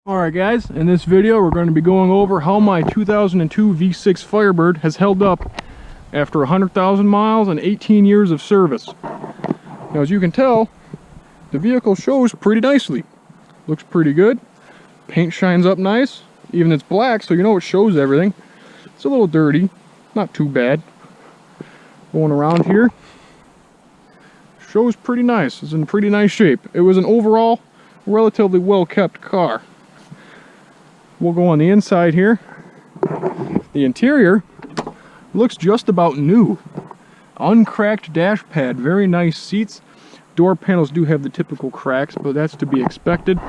Alright guys, in this video we're going to be going over how my 2002 V6 Firebird has held up after 100,000 miles and 18 years of service. Now as you can tell, the vehicle shows pretty nicely. Looks pretty good. Paint shines up nice. Even it's black, so you know it shows everything. It's a little dirty, not too bad. Going around here, shows pretty nice. It's in pretty nice shape. It was an overall relatively well kept car. We'll go on the inside here. The interior looks just about new. Uncracked dash pad, very nice seats. Door panels do have the typical cracks, but that's to be expected.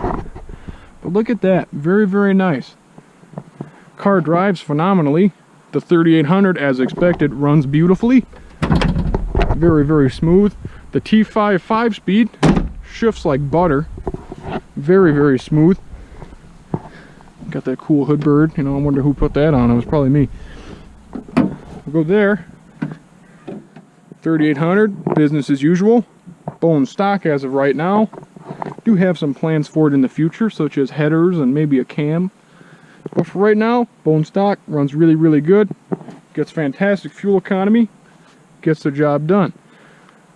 But look at that, very, very nice. Car drives phenomenally. The 3800, as expected, runs beautifully. Very, very smooth. The T5 5-speed shifts like butter. Very, very smooth. Got that cool hood bird, you know, I wonder who put that on. It was probably me. We'll go there. 3800, business as usual. Bone stock as of right now. Do have some plans for it in the future, such as headers and maybe a cam. But for right now, bone stock, runs really, really good. Gets fantastic fuel economy. Gets the job done.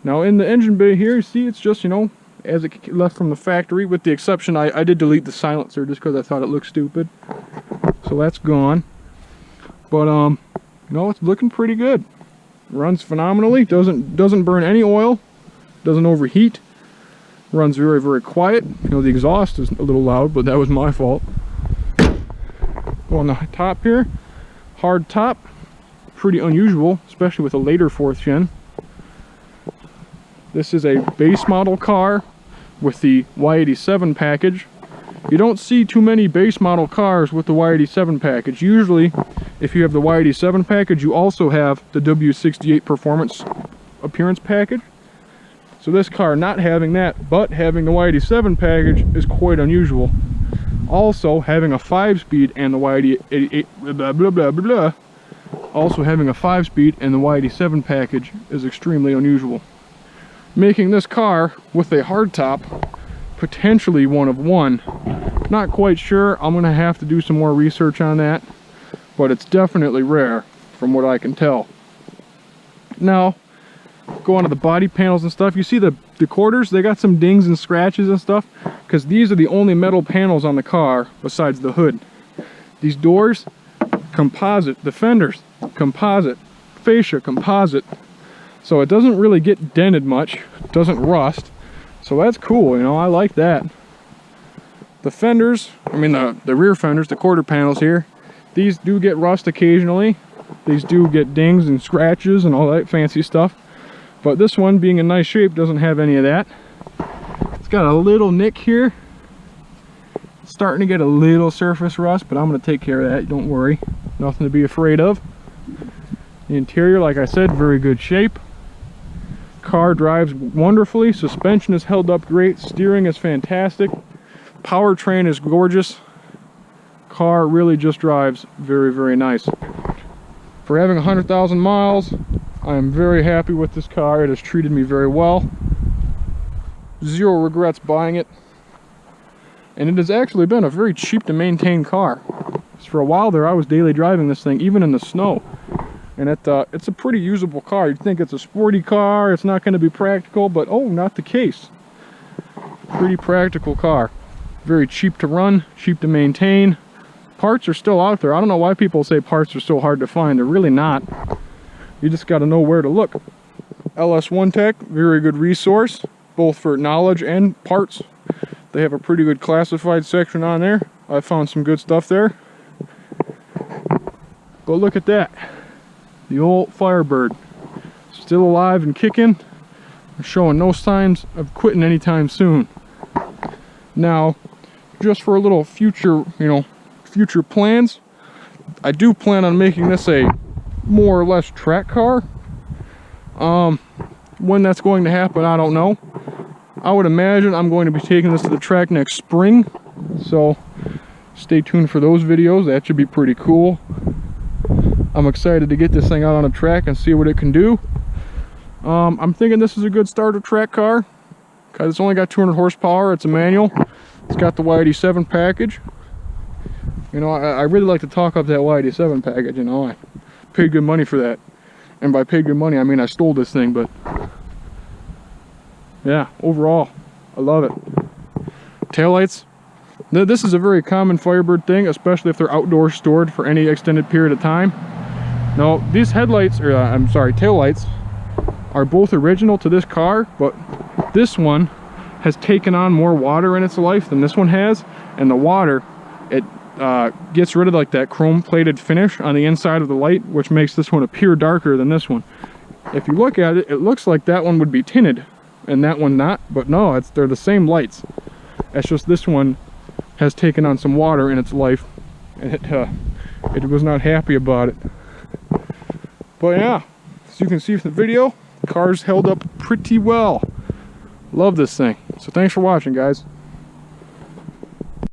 Now in the engine bay here, you see it's just, you know, as it left from the factory, with the exception, I did delete the silencer just because I thought it looked stupid. So that's gone. But, you know, it's looking pretty good. Runs phenomenally, doesn't burn any oil, doesn't overheat. Runs very, very quiet. You know, the exhaust is a little loud, but that was my fault. Go on the top here. Hard top. Pretty unusual, especially with a later 4th gen. This is a base model car with the Y87 package. You don't see too many base model cars with the Y87 package. Usually, if you have the Y87 package, you also have the W68 Performance Appearance package. So this car not having that, but having the Y87 package is quite unusual. Also, having a 5-speed and the Y88, blah, blah, blah, blah, blah. Also having a 5-speed and the Y87 package is extremely unusual. Making this car with a hardtop potentially one of one. Not quite sure. I'm gonna have to do some more research on that, but it's definitely rare from what I can tell. Now, go on to the body panels and stuff. You see the quarters, they got some dings and scratches and stuff because these are the only metal panels on the car besides the hood. These doors, composite. The fenders, composite. Fascia, composite. So it doesn't really get dented much, doesn't rust. So that's cool, you know, I like that. The fenders, I mean the rear fenders, the quarter panels here, these do get rust occasionally. These do get dings and scratches and all that fancy stuff. But this one, being in nice shape, doesn't have any of that. It's got a little nick here. It's starting to get a little surface rust, but I'm going to take care of that, don't worry. Nothing to be afraid of. The interior, like I said, very good shape. Car drives wonderfully. Suspension is held up great. Steering is fantastic. Powertrain is gorgeous. Car really just drives very, very nice. For having 100,000 miles, I am very happy with this car. It has treated me very well. Zero regrets buying it. And it has actually been a very cheap to maintain car. For a while there, I was daily driving this thing, even in the snow. And it's a pretty usable car. You'd think it's a sporty car, it's not going to be practical, but oh, not the case. Pretty practical car. Very cheap to run, cheap to maintain. Parts are still out there. I don't know why people say parts are so hard to find. They're really not. You just got to know where to look. LS1 Tech, very good resource, both for knowledge and parts. They have a pretty good classified section on there. I found some good stuff there. But look at that. The old Firebird. Still alive and kicking. Showing no signs of quitting anytime soon. Now, just for a little future, you know, future plans, I do plan on making this a more or less track car. When that's going to happen, I don't know. I would imagine I'm going to be taking this to the track next spring. So, stay tuned for those videos. That should be pretty cool. I'm excited to get this thing out on a track and see what it can do. I'm thinking this is a good starter track car. It's only got 200 horsepower. It's a manual. It's got the Y87 package. You know, I really like to talk up that Y87 package, you know. I paid good money for that. And by paid good money, I mean I stole this thing, but yeah, overall, I love it. Taillights. This is a very common Firebird thing, especially if they're outdoor stored for any extended period of time. Now, these headlights, or I'm sorry, taillights, are both original to this car, but this one has taken on more water in its life than this one has, and the water, it gets rid of like that chrome plated finish on the inside of the light, which makes this one appear darker than this one. If you look at it, it looks like that one would be tinted and that one not, but no, they're the same lights. It's just this one has taken on some water in its life, and it was not happy about it. But yeah, as you can see from the video, the car's held up pretty well. Love this thing. So thanks for watching, guys.